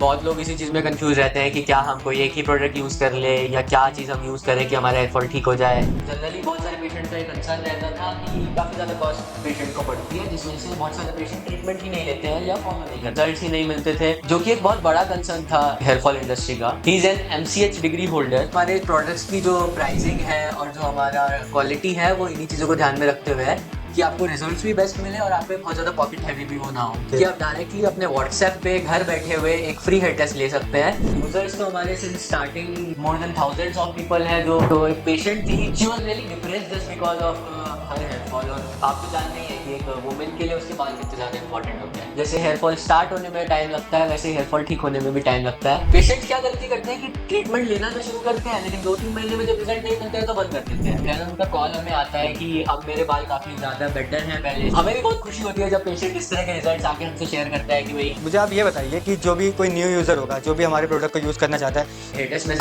बहुत लोग इसी चीज़ में कंफ्यूज रहते हैं कि क्या हम कोई एक ही प्रोडक्ट यूज़ कर ले या क्या चीज़ हम यूज़ करें कि हमारा हेयर फॉल ठीक हो जाए। जनरली बहुत सारे पेशेंट का एक कंसर्न रहता था कि काफ़ी ज़्यादा कॉस्ट पेशेंट को पड़ती है, जिसमें से बहुत सारे पेशेंट ट्रीटमेंट ही नहीं लेते हैं या फॉलो नहीं करते, रिजल्ट्स ही नहीं मिलते थे, जो कि एक बहुत बड़ा कंसर्न था हेयर फॉल इंडस्ट्री का। He is an MCH degree holder. हमारे प्रोडक्ट्स की जो प्राइसिंग है और जो हमारा क्वालिटी है वो इन्हीं चीज़ों को ध्यान में रखते हुए है कि आपको रिजल्ट्स भी बेस्ट मिले और आप पे बहुत ज़्यादा पॉकेट हैवी भी वो ना हो, कि आप डायरेक्टली अपने व्हाट्सएप पे घर बैठे हुए एक फ्री हेयर टेस्ट ले सकते हैं। यूजर्स तो हमारे से starting more than thousands of people है। जो तो एक पेशेंट थी, she was really depressed just because of her hair fall. और आप तो जानते ही हैं कि एक वुमेन के लिए उसके बाल कितने ज़्यादा इंपॉर्टेंट होते हैं। जैसे हेयर फॉल स्टार्ट होने में टाइम लगता है, वैसे हेयर फॉल ठीक होने में भी टाइम लगता है। पेशेंट क्या गलती करते हैं कि ट्रीटमेंट लेना तो शुरू करते हैं, लेकिन 2-3 महीने में जब रिजल्ट नहीं मिलते हैं तो बंद कर देते हैं। फिर उनका कॉल हमें आता है कि अब मेरे बाल काफी ज्यादा बेटर हैं पहले। हमें भी बहुत खुशी होती है जब पेशेंट इस तरह के रिजल्ट्स आके हमसे शेयर करता है कि भाई मुझे आप ये बताइए कि जो भी कोई न्यू यूज़र होगा, जो भी हमारे प्रोडक्ट को यूज़ करना चाहता है। हेयर टेस्ट में।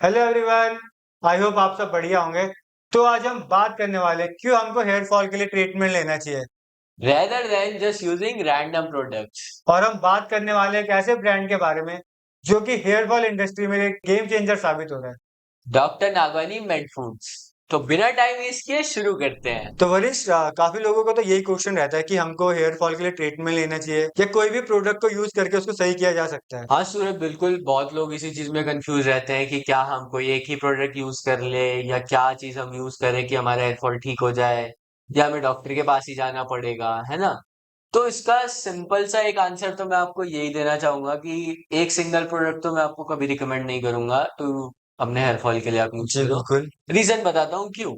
हेलो एवरीवन, आई होप आप सब बढ़िया होंगे। तो आज हम बात करने वाले हैं क्यों हमको हेयर फॉल के लिए ट्रीटमेंट लेना चाहिए, rather than just using random products. और हम बात करने वाले हैं एक ऐसे ब्रांड के बारे में जो कि हेयर फॉल इंडस्ट्री में एक गेम चेंजर साबित हो रहा है। Doctor Nagwani made foods. तो बिना टाइम वेस्ट किए शुरू करते हैं। तो वरिष्ठ, काफी लोगों को तो यही क्वेश्चन रहता है कि हमको हेयर फॉल के लिए ट्रीटमेंट लेना चाहिए या कोई भी प्रोडक्ट को यूज करके उसको सही किया जा सकता है। हाँ सूरज, बिल्कुल बहुत लोग इसी चीज में कंफ्यूज रहते हैं कि क्या हम कोई एक ही प्रोडक्ट यूज कर ले या क्या चीज हम यूज करें कि हमारा हेयर फॉल ठीक हो जाए, या हमें डॉक्टर के पास ही जाना पड़ेगा, है ना। तो इसका सिंपल सा एक आंसर तो मैं आपको यही देना चाहूंगा कि एक सिंगल प्रोडक्ट तो मैं आपको कभी रिकमेंड नहीं करूंगा तो अपने हेयर फॉल के लिए आप यूज जी करो। बिल्कुल। रीजन बताता हूँ क्यों,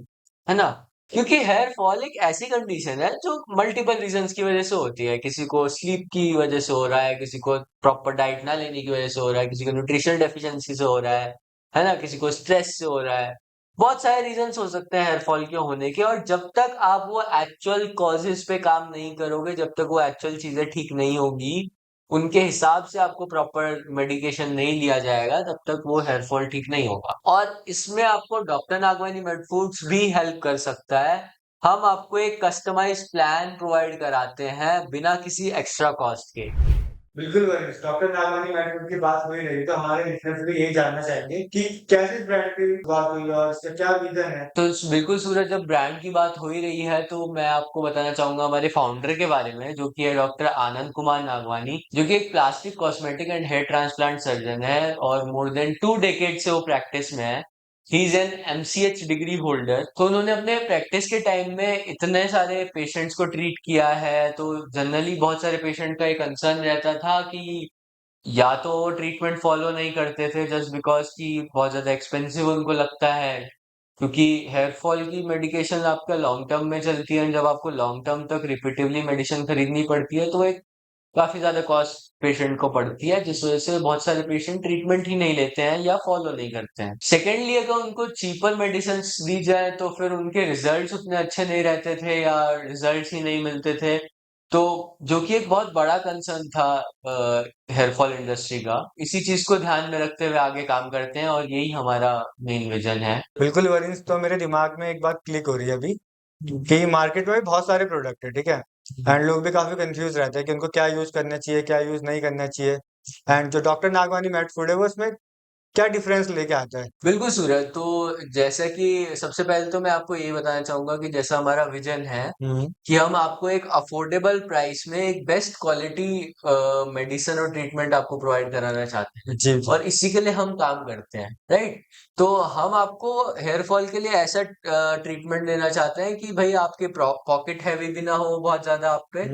है ना। क्योंकि हेयर फॉल एक ऐसी कंडीशन है जो मल्टीपल रीजंस की वजह से होती है। किसी को स्लीप की वजह से हो रहा है, किसी को प्रॉपर डाइट ना लेने की वजह से हो रहा है, किसी को न्यूट्रिशन डेफिशिएंसी से हो रहा है ना, किसी को स्ट्रेस से हो रहा है। बहुत सारे रीजंस हो सकते हैं हेयर फॉल के होने के, और जब तक आप वो एक्चुअल कॉजेस पे काम नहीं करोगे, जब तक वो एक्चुअल चीजें ठीक नहीं होगी, उनके हिसाब से आपको प्रॉपर मेडिकेशन नहीं लिया जाएगा, तब तक वो हेयर फॉल ठीक नहीं होगा। और इसमें आपको डॉक्टर नागवानी मेड फूड्स भी हेल्प कर सकता है। हम आपको एक कस्टमाइज्ड प्लान प्रोवाइड कराते हैं बिना किसी एक्स्ट्रा कॉस्ट के। बिल्कुल वरिष्ठ, डॉक्टर नागवानी मैडम की बात हो ही रही तो हमारे लिसनर्स भी यही जानना चाहेंगे कि कैसे इस ब्रांड की बात हुई और इसका क्या रीजन है। तो बिल्कुल सूरज, जब ब्रांड की बात हो ही रही है तो मैं आपको बताना चाहूंगा हमारे फाउंडर के बारे में, जो कि है डॉक्टर आनंद कुमार नागवानी, जो कि एक plastic cosmetic and hair transplant surgeon है और मोर देन 2 डेकेड से वो प्रैक्टिस में है। He is an MCH degree holder. तो उन्होंने अपने प्रैक्टिस के टाइम में इतने सारे पेशेंट्स को ट्रीट किया है, तो जनरली बहुत सारे पेशेंट का एक कंसर्न रहता था कि या तो वो ट्रीटमेंट फॉलो नहीं करते थे जस्ट बिकॉज कि बहुत ज्यादा एक्सपेंसिव उनको लगता है, क्योंकि हेयर फॉल की मेडिकेशन आपका लॉन्ग टर्म में चलती है। जब आपको लॉन्ग टर्म तक रिपीटिवली मेडिसिन खरीदनी पड़ती है तो एक काफी ज्यादा कॉस्ट पेशेंट को पड़ती है, जिस वजह से बहुत सारे पेशेंट ट्रीटमेंट ही नहीं लेते हैं या फॉलो नहीं करते हैं। सेकेंडली, अगर उनको चीपर मेडिसिन दी जाए तो फिर उनके रिजल्ट्स उतने अच्छे नहीं रहते थे या रिजल्ट्स ही नहीं मिलते थे। तो जो कि एक बहुत बड़ा कंसर्न था हेयर फॉल इंडस्ट्री का। इसी चीज को ध्यान में रखते हुए आगे काम करते हैं और यही हमारा मेन विजन है। बिल्कुल वरिष्ठ, तो मेरे दिमाग में एक बात क्लिक हो रही है अभी कि मार्केट में भी बहुत सारे प्रोडक्ट है, ठीक है। एंड लोग भी काफी कंफ्यूज रहते हैं कि उनको क्या यूज करना चाहिए, क्या यूज नहीं करना चाहिए। एंड जो डॉक्टर नागवानी मैट फूड है वो उसमें क्या डिफरेंस लेके आता है। बिल्कुल सूरज, तो जैसा कि सबसे पहले तो मैं आपको यही बताना चाहूंगा कि जैसा हमारा विजन है हम्म। कि हम आपको एक अफोर्डेबल प्राइस में एक बेस्ट क्वालिटी मेडिसिन और ट्रीटमेंट आपको प्रोवाइड कराना चाहते हैं, जी जी। और इसी के लिए हम काम करते हैं, राइट। तो हम आपको हेयर फॉल के लिए ऐसा ट्रीटमेंट देना चाहते हैं कि भाई आपके पॉकेट हैवी भी ना हो बहुत ज्यादा आप पे,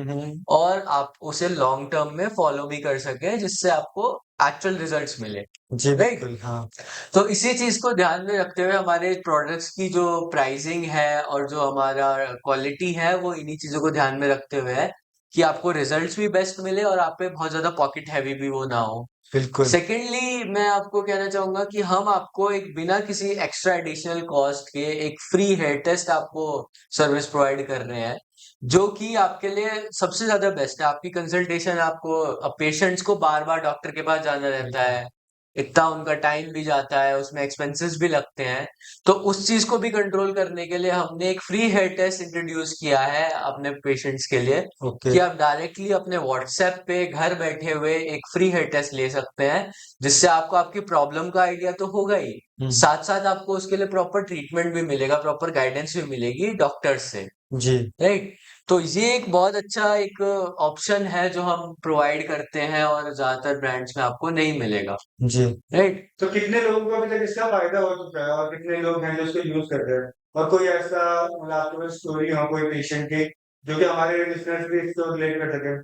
और आप उसे लॉन्ग टर्म में फॉलो भी कर सके, जिससे आपको एक्चुअल रिजल्ट्स मिले, जी राइट। बिल्कुल हाँ। तो इसी चीज को ध्यान में रखते हुए हमारे प्रोडक्ट्स की जो प्राइसिंग है और जो हमारा क्वालिटी है वो इन्हीं चीजों को ध्यान में रखते हुए है कि आपको रिजल्ट्स भी बेस्ट मिले और आप पे बहुत ज्यादा पॉकेट हैवी भी वो ना हो। बिल्कुल। सेकेंडली, मैं आपको कहना चाहूंगा कि हम आपको एक बिना किसी एक्स्ट्रा एडिशनल कॉस्ट के एक फ्री हेयर टेस्ट आपको सर्विस प्रोवाइड कर रहे हैं, जो कि आपके लिए सबसे ज्यादा बेस्ट है। आपकी कंसल्टेशन, आपको पेशेंट्स को बार बार डॉक्टर के पास जाना रहता है, इतना उनका टाइम भी जाता है, उसमें एक्सपेंसेस भी लगते हैं। तो उस चीज को भी कंट्रोल करने के लिए हमने एक फ्री हेयर टेस्ट इंट्रोड्यूस किया है अपने पेशेंट्स के लिए, ओके। कि आप डायरेक्टली अपने व्हाट्सएप पे घर बैठे हुए एक फ्री हेयर टेस्ट ले सकते हैं, जिससे आपको आपकी प्रॉब्लम का आइडिया तो होगा ही, साथ साथ आपको उसके लिए प्रॉपर ट्रीटमेंट भी मिलेगा, प्रॉपर गाइडेंस भी मिलेगी डॉक्टर से। जी राइट। तो ये एक बहुत अच्छा एक ऑप्शन है जो हम प्रोवाइड करते हैं और ज्यादातर ब्रांड्स में आपको नहीं मिलेगा। जी। राइट। तो कितने लोगों को अभी तक इसका फायदा हो चुका है और कितने लोग हैं जो इसको यूज कर रहे हैं? और कोई ऐसा मतलब आपके पास स्टोरी हो कोई पेशेंट की जो कि हमारे लिसनर्स भी इसको रिलेट कर सके?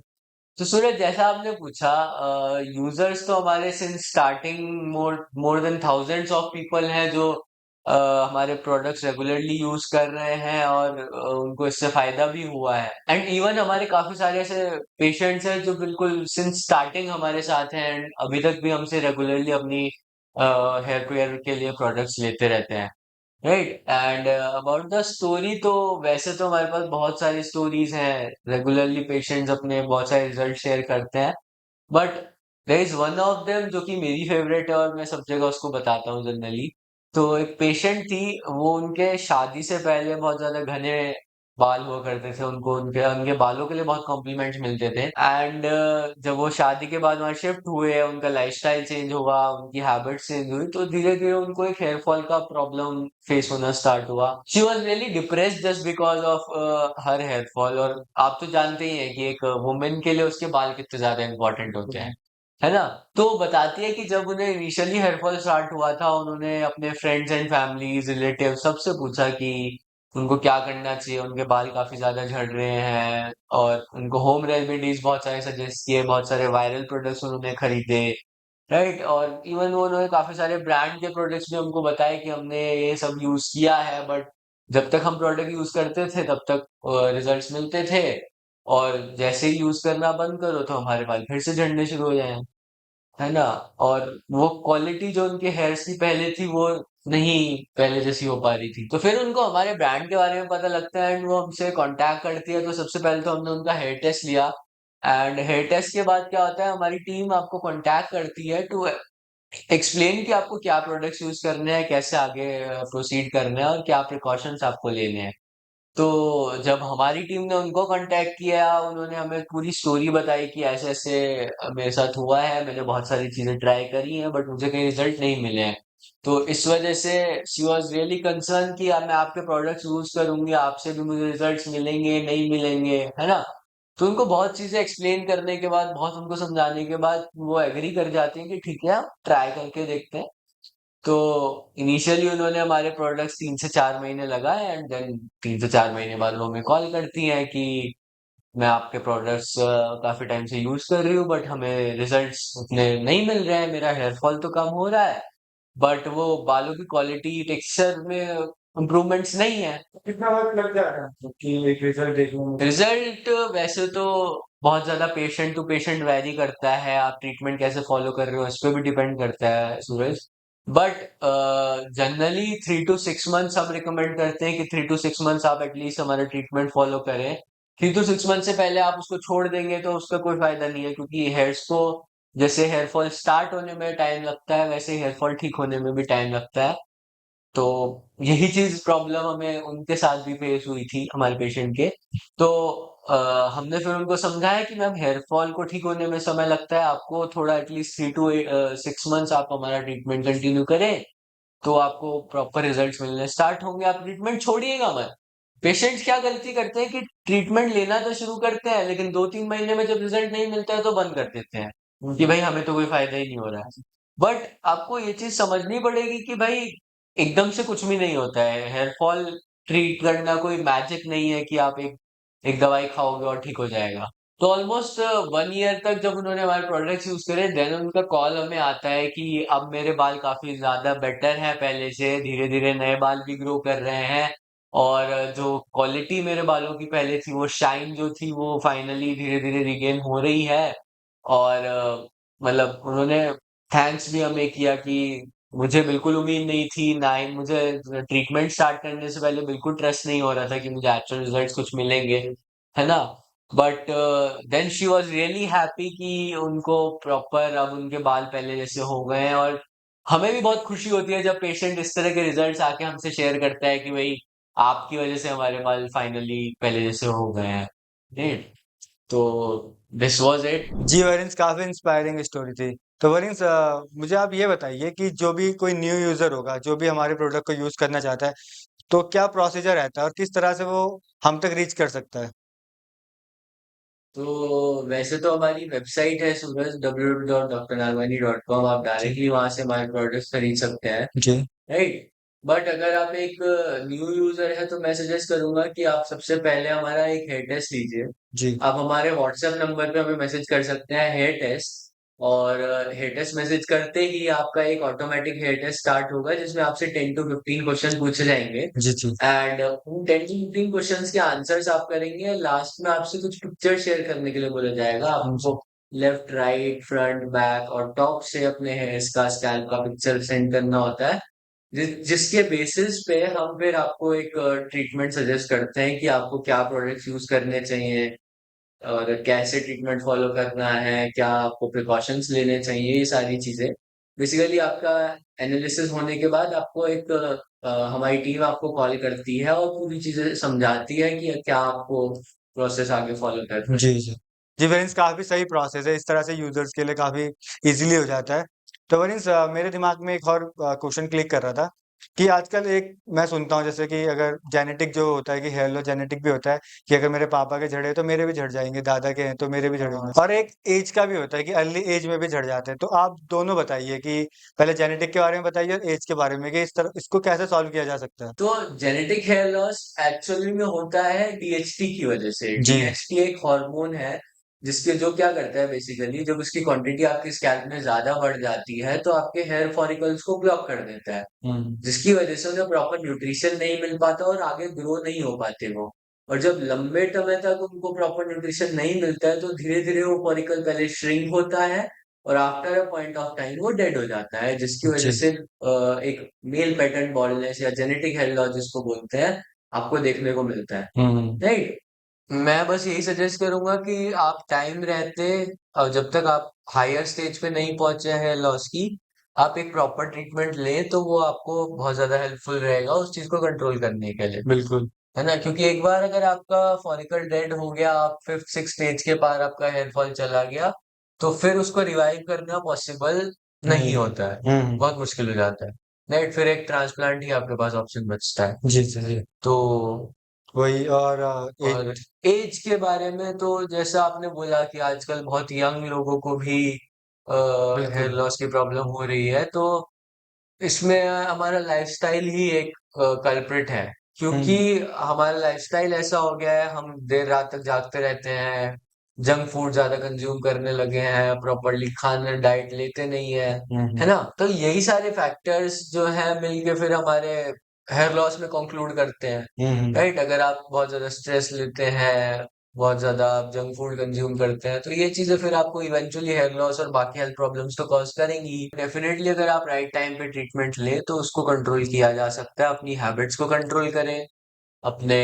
तो सूरज, जैसा आपने पूछा, यूजर्स तो हमारे since starting more more than thousands of people हैं जो हमारे प्रोडक्ट्स रेगुलरली यूज कर रहे हैं, और उनको इससे फायदा भी हुआ है। एंड इवन हमारे काफी सारे ऐसे पेशेंट्स हैं जो बिल्कुल सिंस स्टार्टिंग हमारे साथ हैं, एंड अभी तक भी हमसे रेगुलरली अपनी हेयर केयर के लिए प्रोडक्ट्स लेते रहते हैं। Right. And about the story, तो वैसे तो हमारे पास बहुत सारी स्टोरीज हैं, रेगुलरली पेशेंट्स अपने बहुत सारे रिजल्ट शेयर करते हैं, but there is one of them जो कि मेरी फेवरेट है और मैं सब जगह उसको बताता हूँ जनरली। तो एक पेशेंट थी, वो उनके शादी से पहले बहुत ज्यादा घने बाल हुआ करते थे, उनको उनके उनके बालों के लिए बहुत कॉम्प्लीमेंट्स मिलते थे। एंड जब वो शादी के बाद वहाँ शिफ्ट हुए, उनका लाइफस्टाइल चेंज हुआ, उनकी हैबिट्स चेंज हुई, तो धीरे धीरे उनको एक हेयर फॉल का प्रॉब्लम फेस होना स्टार्ट हुआ। She was really depressed just because of her hair fall. और आप तो जानते ही हैं कि एक वुमेन के लिए उसके बाल कितने ज्यादा इंपॉर्टेंट होते हैं, है ना। तो वो बताती है कि जब उन्हें इनिशियली हेयर फॉल स्टार्ट हुआ था, उन्होंने अपने फ्रेंड्स एंड फैमिलीज रिलेटिव सबसे पूछा कि उनको क्या करना चाहिए, उनके बाल काफी ज्यादा झड़ रहे हैं, और उनको होम रेमेडीज बहुत सारे सजेस्ट किए, बहुत सारे वायरल प्रोडक्ट्स उन्होंने खरीदे। राइट। और इवन वो उन्होंने काफी सारे ब्रांड के प्रोडक्ट्स भी हमको बताए कि हमने ये सब यूज किया है, बट जब तक हम प्रोडक्ट यूज करते थे तब तक रिजल्ट्स मिलते थे, और जैसे ही यूज करना बंद करो तो हमारे बाल फिर से झड़ने शुरू हो जाए, है ना। और वो क्वालिटी जो उनके हेयर्स की पहले थी, वो नहीं पहले जैसी हो पा रही थी। तो फिर उनको हमारे ब्रांड के बारे में पता लगता है, एंड वो हमसे कांटेक्ट करती है। तो सबसे पहले तो हमने उनका हेयर टेस्ट लिया, एंड हेयर टेस्ट के बाद क्या होता है, हमारी टीम आपको कांटेक्ट करती है टू एक्सप्लेन कि आपको क्या प्रोडक्ट्स यूज करने हैं, कैसे आगे प्रोसीड करना है, और क्या प्रिकॉशंस आपको लेने हैं। तो जब हमारी टीम ने उनको कांटेक्ट किया, उन्होंने हमें पूरी स्टोरी बताई कि ऐसे ऐसे मेरे साथ हुआ है, मैंने बहुत सारी चीजें ट्राई करी हैं, बट मुझे कहीं रिजल्ट नहीं मिले हैं। तो इस वजह से शी वॉज रियली कंसर्न कि अब मैं आपके प्रोडक्ट्स यूज करूंगी, आपसे भी मुझे रिजल्ट्स मिलेंगे नहीं मिलेंगे, है ना। तो उनको बहुत चीजें एक्सप्लेन करने के बाद, बहुत उनको समझाने के बाद, वो एग्री कर जाती हैं कि ठीक है, हम ट्राई करके देखते हैं। तो इनिशियली उन्होंने हमारे प्रोडक्ट्स 3 से 4 महीने लगाए, एंड देन 3 से 4 महीने बाद वो हमें कॉल करती हैं कि मैं आपके प्रोडक्ट्स काफी टाइम से यूज कर रही हूँ, बट हमें रिजल्ट्स उतने नहीं मिल रहे हैं, मेरा हेयर फॉल तो कम हो रहा है, बट वो बालों की क्वालिटी टेक्सचर में इम्प्रूवमेंट्स नहीं है। कितना वक्त लग जाएगा कि एक रिजल्ट देखने में? रिजल्ट वैसे तो बहुत ज्यादा पेशेंट टू पेशेंट वैरी करता है, आप ट्रीटमेंट कैसे फॉलो कर रहे हो इस पे भी डिपेंड करता है सूरज। बट जनरली 3 to 6 मंथ्स हम रिकमेंड करते हैं कि 3 to 6 मंथ्स आप एटलीस्ट हमारा ट्रीटमेंट फॉलो करें। 3 to 6 मंथ से पहले आप उसको छोड़ देंगे तो उसका कोई फायदा नहीं है, क्योंकि हेयर्स को जैसे हेयर फॉल स्टार्ट होने में टाइम लगता है, वैसे हेयर फॉल ठीक होने में भी टाइम लगता है। तो यही चीज प्रॉब्लम हमें उनके साथ भी फेस हुई थी, हमारे पेशेंट के। तो हमने फिर उनको समझाया कि मैम हेयर फॉल को ठीक होने में समय लगता है, आपको थोड़ा एटलीस्ट 3 to 6 मंथ्स आप हमारा ट्रीटमेंट कंटिन्यू करें, तो आपको प्रॉपर रिजल्ट्स मिलने स्टार्ट होंगे, आप ट्रीटमेंट छोड़िएगा मत। पेशेंट्स क्या गलती करते हैं कि ट्रीटमेंट लेना तो शुरू करते हैं, लेकिन 2-3 महीने में जब रिजल्ट नहीं मिलता है तो बंद कर देते हैं कि भाई हमें तो कोई फायदा ही नहीं हो रहा है। बट आपको ये चीज समझनी पड़ेगी कि भाई एकदम से कुछ भी नहीं होता है, हेयर फॉल ट्रीट करना कोई मैजिक नहीं है कि आप एक एक दवाई खाओगे और ठीक हो जाएगा। तो ऑलमोस्ट 1 ईयर तक जब उन्होंने हमारे प्रोडक्ट्स यूज करे, देन उनका कॉल हमें आता है कि अब मेरे बाल काफी ज्यादा बेटर हैं पहले से, धीरे धीरे नए बाल भी ग्रो कर रहे हैं, और जो क्वालिटी मेरे बालों की पहले थी, वो शाइन जो थी, वो फाइनली धीरे धीरे रिगेन हो रही है। और मतलब उन्होंने थैंक्स भी हमें किया कि मुझे बिल्कुल उम्मीद नहीं थी, ना ही मुझे ट्रीटमेंट स्टार्ट करने से पहले बिल्कुल ट्रस्ट नहीं हो रहा था कि मुझे एक्चुअल रिजल्ट्स कुछ मिलेंगे, है ना। But then she was really happy कि उनको प्रॉपर अब उनके बाल पहले जैसे हो गए हैं, और हमें भी बहुत खुशी होती है जब पेशेंट इस तरह के रिजल्ट्स आके हमसे शेयर करता है कि भाई आपकी वजह से हमारे बाल फाइनली पहले जैसे हो गए हैं, राइट? तो दिस वाज इट। जी वरिंस, काफी इंस्पायरिंग स्टोरी थी। तो वरिंस, मुझे आप ये बताइए कि जो भी कोई न्यू यूजर होगा जो भी हमारे प्रोडक्ट को यूज करना चाहता है, तो क्या प्रोसीजर रहता है और किस तरह से वो हम तक रीच कर सकता है? तो वैसे तो हमारी वेबसाइट है सूरज www.drnalwani.com, आप जी डायरेक्टली वहां से हमारे प्रोडक्ट्स खरीद सकते हैं, जी राइट? बट अगर आप एक न्यू यूजर है तो मैं सजेस्ट करूंगा कि आप सबसे पहले हमारा एक हेयर टेस्ट लीजिए। जी आप हमारे व्हाट्सएप नंबर पे हमें मैसेज कर सकते हैं हेयर टेस्ट, और हेयर टेस्ट मैसेज करते ही आपका एक ऑटोमेटिक हेयर टेस्ट स्टार्ट होगा जिसमें आपसे 10 to 15 क्वेश्चन पूछे जाएंगे। जी जी एंड उन 10 to 15 क्वेश्चंस के आंसर्स आप करेंगे, लास्ट में आपसे कुछ पिक्चर शेयर करने के लिए बोला जाएगा जी आपको। लेफ्ट, राइट, फ्रंट, बैक और टॉप से अपने हेयर्स का, स्कैल्प का पिक्चर सेंड करना होता है, जिसके बेसिस पे हम फिर आपको एक ट्रीटमेंट सजेस्ट करते हैं कि आपको क्या प्रोडक्ट्स यूज करने चाहिए और कैसे ट्रीटमेंट फॉलो करना है, क्या आपको प्रिकॉशंस लेने चाहिए, ये सारी चीजें। बेसिकली आपका एनालिसिस होने के बाद आपको एक हमारी टीम आपको कॉल करती है और पूरी चीजें समझाती है कि क्या आपको प्रोसेस आगे फॉलो करना है। जी जी जी वरिंस, काफी सही प्रोसेस है, इस तरह से यूजर्स के लिए काफी इजीली हो जाता है। तो वरिंस, मेरे दिमाग में एक और क्वेश्चन क्लिक कर रहा था कि आजकल एक मैं सुनता हूँ जैसे कि अगर जेनेटिक जो होता है कि हेयर लॉस जेनेटिक भी होता है, कि अगर मेरे पापा के झड़े तो मेरे भी झड़ जाएंगे, दादा के हैं तो मेरे भी झड़ेंगे, और एक एज का भी होता है कि अर्ली एज में भी झड़ जाते हैं। तो आप दोनों बताइए कि पहले जेनेटिक के बारे में बताइए और एज के बारे में, कि इस तरह इसको कैसे सॉल्व किया जा सकता है? तो जेनेटिक हेयर लॉस एक्चुअली में होता है डीएचटी की वजह से। जी डीएचटी एक हार्मोन है जिसके जो क्या करता है, बेसिकली जब उसकी क्वांटिटी आपके स्कैल्प में ज्यादा बढ़ जाती है तो आपके हेयर फॉलिकल्स को ब्लॉक कर देता है, हम्म जिसकी वजह से उन्हें प्रॉपर न्यूट्रिशन नहीं मिल पाता और आगे ग्रो नहीं हो पाते वो। और जब लंबे समय तक उनको प्रॉपर न्यूट्रिशन नहीं मिलता है तो धीरे धीरे वो फॉलिकल पहले श्रिंक होता है और after a point of time वो डेड हो जाता है, जिसकी वजह जी से एक मेल पैटर्न बॉल्डनेस या जेनेटिक हेयर लॉस जिसको बोलते हैं, आपको देखने को मिलता है, हम्म राइट? मैं बस यही सजेस्ट करूंगा कि आप टाइम रहते, और जब तक आप हायर स्टेज पे नहीं पहुंचे हैं लॉस की, आप एक प्रॉपर ट्रीटमेंट लें तो वो आपको बहुत ज्यादा हेल्पफुल रहेगा उस चीज को कंट्रोल करने के लिए, बिल्कुल। है ना? क्योंकि एक बार अगर आपका फॉलिकल डेड हो गया, आप फिफ्थ सिक्स स्टेज के पार आपका हेयर फॉल चला गया, तो फिर उसको रिवाइव करना पॉसिबल नहीं होता है, हम्म बहुत मुश्किल हो जाता है, राइट? फिर एक ट्रांसप्लांट ही आपके पास ऑप्शन बचता है। जी जी जी तो वही। और और एज के बारे में तो जैसा आपने बोला कि आजकल बहुत यंग लोगों को भी हेयर बिल्कुल। लॉस की प्रॉब्लम हो रही है, तो इसमें हमारा लाइफस्टाइल ही एक कल्प्रिट है, क्योंकि हमारा लाइफस्टाइल ऐसा हो गया है, हम देर रात तक जागते रहते हैं, जंक फूड ज्यादा कंज्यूम करने लगे हैं, प्रॉपरली खाना डाइट लेते नहीं है, है हम्म ना? तो यही सारे फैक्टर्स जो है मिलके फिर हमारे हेयर लॉस में कंक्लूड करते हैं, हम्म राइट? अगर आप बहुत ज्यादा स्ट्रेस लेते हैं, बहुत ज्यादा आप जंक फूड कंज्यूम करते हैं, तो ये चीजें फिर आपको इवेंचुअली हेयर लॉस और बाकी हेल्थ प्रॉब्लम्स तो कॉज करेंगी। डेफिनेटली अगर आप राइट टाइम पे ट्रीटमेंट लें तो उसको कंट्रोल किया जा सकता है, अपनी हैबिट्स को कंट्रोल करें, अपने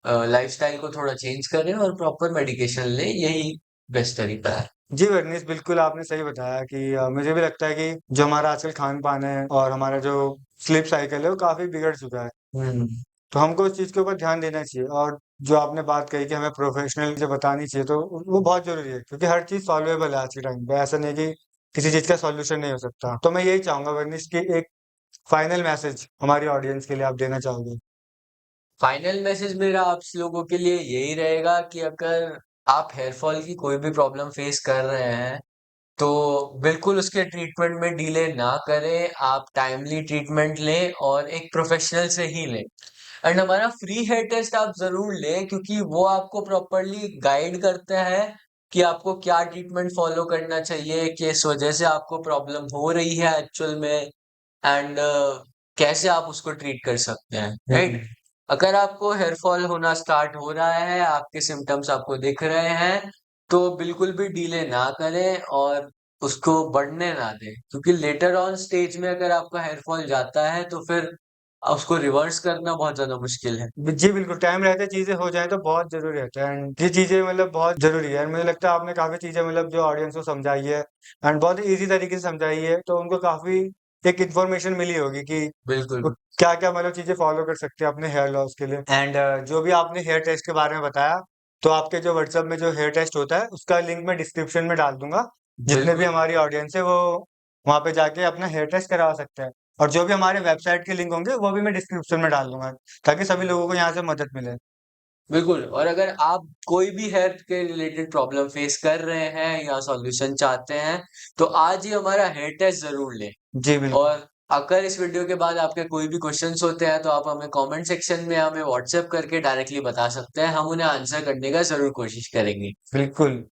लाइफस्टाइल को थोड़ा चेंज करें और प्रॉपर मेडिकेशन लें, यही बेस्ट तरीका है। जी वर्नीस, बिल्कुल आपने सही बताया कि मुझे भी लगता है कि जो हमारा आजकल खान पान है और हमारा जो स्लीप साइकिल है वो काफी बिगड़ चुका है। हम्म। तो हमको इस चीज के ऊपर ध्यान देना चाहिए। और जो आपने बात कही कि हमें प्रोफेशनल से बतानी चाहिए, तो वो बहुत जरूरी है, क्योंकि हर चीज सॉल्वेबल है आज के टाइम पे। ऐसा नहीं कि किसी चीज का सॉल्यूशन नहीं हो सकता। तो मैं यही चाहूंगा वर्नीस की एक फाइनल मैसेज हमारी ऑडियंस के लिए आप देना चाहोगे? फाइनल मैसेज मेरा आप लोगों के लिए यही रहेगा कि अगर आप हेयर फॉल की कोई भी प्रॉब्लम फेस कर रहे हैं तो बिल्कुल उसके ट्रीटमेंट में डिले ना करें, आप टाइमली ट्रीटमेंट लें और एक प्रोफेशनल से ही लें। एंड हमारा फ्री हेयर टेस्ट आप जरूर लें, क्योंकि वो आपको प्रॉपरली गाइड करता है कि आपको क्या ट्रीटमेंट फॉलो करना चाहिए, किस वजह से आपको प्रॉब्लम हो रही है एक्चुअल में, एंड कैसे आप उसको ट्रीट कर सकते हैं, राइट? अगर आपको हेयर फॉल होना स्टार्ट हो रहा है, आपके सिम्टम्स आपको दिख रहे हैं, तो बिल्कुल भी डिले ना करें और उसको बढ़ने ना दें, क्योंकि लेटर ऑन स्टेज में अगर आपका हेयर फॉल जाता है तो फिर उसको रिवर्स करना बहुत ज्यादा मुश्किल है। जी बिल्कुल, टाइम रहते चीजें हो जाए तो बहुत जरूरी रहता है। एंड ये चीजें मतलब बहुत जरूरी है। एंड मुझे लगता है आपने काफी चीजें मतलब जो ऑडियंस को समझाई है, एंड बहुत ही ईजी तरीके से समझाई है, तो उनको काफी एक इन्फॉर्मेशन मिली होगी कि बिल्कुल क्या क्या मतलब चीजें फॉलो कर सकते हैं अपने हेयर लॉस के लिए। एंड जो भी आपने हेयर टेस्ट के बारे में बताया, तो आपके जो व्हाट्सएप में जो हेयर टेस्ट होता है उसका लिंक मैं डिस्क्रिप्शन में डाल दूंगा। जितने भी बिल्कुल हमारी ऑडियंस है वो वहां पे जाके अपना हेयर टेस्ट करवा सकते हैं। और जो भी हमारे वेबसाइट के लिंक होंगे वो भी मैं डिस्क्रिप्शन में डाल दूंगा, ताकि सभी लोगों को यहाँ से मदद मिले। बिल्कुल। और अगर आप कोई भी हेल्थ के रिलेटेड प्रॉब्लम फेस कर रहे हैं या सॉल्यूशन चाहते हैं, तो आज ही हमारा हेयर टेस्ट जरूर लें। जी बिल्कुल। और अगर इस वीडियो के बाद आपके कोई भी क्वेश्चंस होते हैं तो आप हमें कमेंट सेक्शन में हमें व्हाट्सएप करके डायरेक्टली बता सकते हैं, हम उन्हें आंसर करने का जरूर कोशिश करेंगे। बिल्कुल।